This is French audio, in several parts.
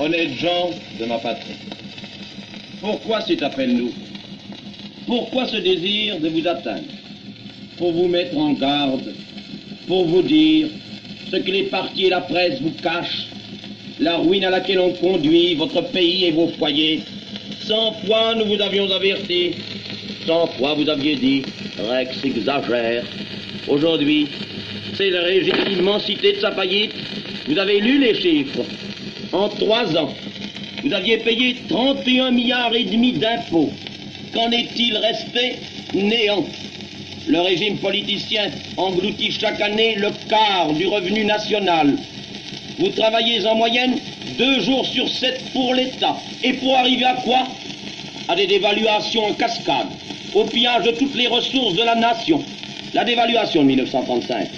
Honnêtes gens de ma patrie, pourquoi cet appel-nous? Pourquoi ce désir de vous atteindre? Pour vous mettre en garde, pour vous dire ce que les partis et la presse vous cachent, la ruine à laquelle on conduit votre pays et vos foyers. 100 fois nous vous avions averti, 100 fois vous aviez dit, Rex exagère. Aujourd'hui, c'est le régime d'immensité de sa faillite. Vous avez lu les chiffres. En 3 ans, vous aviez payé 31 milliards et demi d'impôts. Qu'en est-il resté? Néant. Le régime politicien engloutit chaque année le quart du revenu national. Vous travaillez en moyenne 2 jours sur 7 pour l'État. Et pour arriver à quoi? À des dévaluations en cascade, au pillage de toutes les ressources de la nation. La dévaluation de 1935,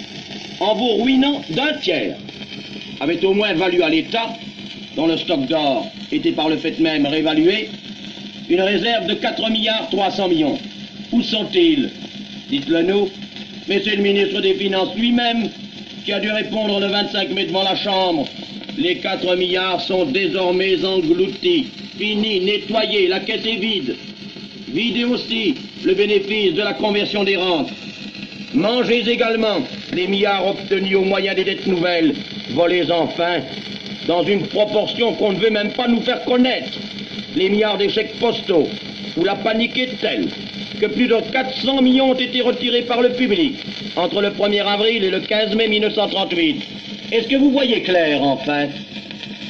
en vous ruinant d'un tiers, avait au moins valu à l'État, dont le stock d'or était par le fait même réévalué, une réserve de 4 milliards 300 millions. Où sont-ils? Dites-le nous. Mais c'est le ministre des Finances lui-même qui a dû répondre le 25 mai devant la Chambre. Les 4 milliards sont désormais engloutis, finis, nettoyés, la caisse est vide. Videz aussi le bénéfice de la conversion des rentes. Mangez également les milliards obtenus au moyen des dettes nouvelles. Volez enfin, dans une proportion qu'on ne veut même pas nous faire connaître, les milliards des chèques postaux, où la panique est telle que plus de 400 millions ont été retirés par le public entre le 1er avril et le 15 mai 1938. Est-ce que vous voyez clair, enfin?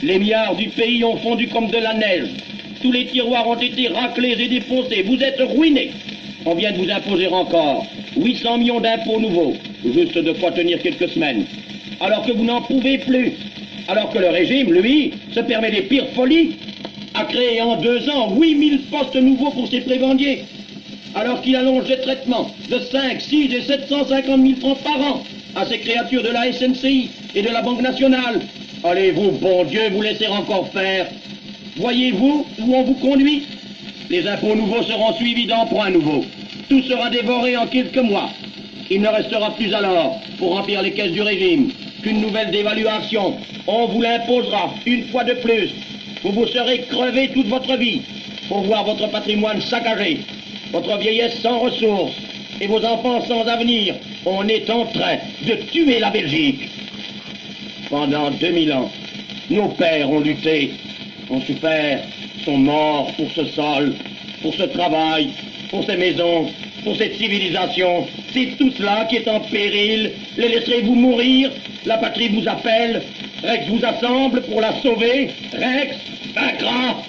Les milliards du pays ont fondu comme de la neige. Tous les tiroirs ont été raclés et défoncés. Vous êtes ruinés. On vient de vous imposer encore 800 millions d'impôts nouveaux, juste de quoi tenir quelques semaines. Alors que vous n'en pouvez plus. Alors que le régime, lui, se permet des pires folies, a créé en 2 ans 8000 postes nouveaux pour ses prébendiers. Alors qu'il allonge les traitements de 5, 6 et 750 000 francs par an à ces créatures de la SNCI et de la Banque nationale. Allez-vous, bon Dieu, vous laisser encore faire? Voyez-vous où on vous conduit? Les impôts nouveaux seront suivis d'emprunts nouveaux. Tout sera dévoré en quelques mois. Il ne restera plus alors, pour remplir les caisses du régime, qu'une nouvelle dévaluation. On vous l'imposera une fois de plus. Vous serez crevé toute votre vie pour voir votre patrimoine saccagé, votre vieillesse sans ressources et vos enfants sans avenir. On est en train de tuer la Belgique. Pendant 2000 ans, nos pères ont lutté, ont souffert, sont morts pour ce sol, pour ce travail, pour ces maisons, pour cette civilisation. C'est tout cela qui est en péril. Les laisserez-vous mourir? La patrie vous appelle. Rex vous assemble pour la sauver. Rex, un grand,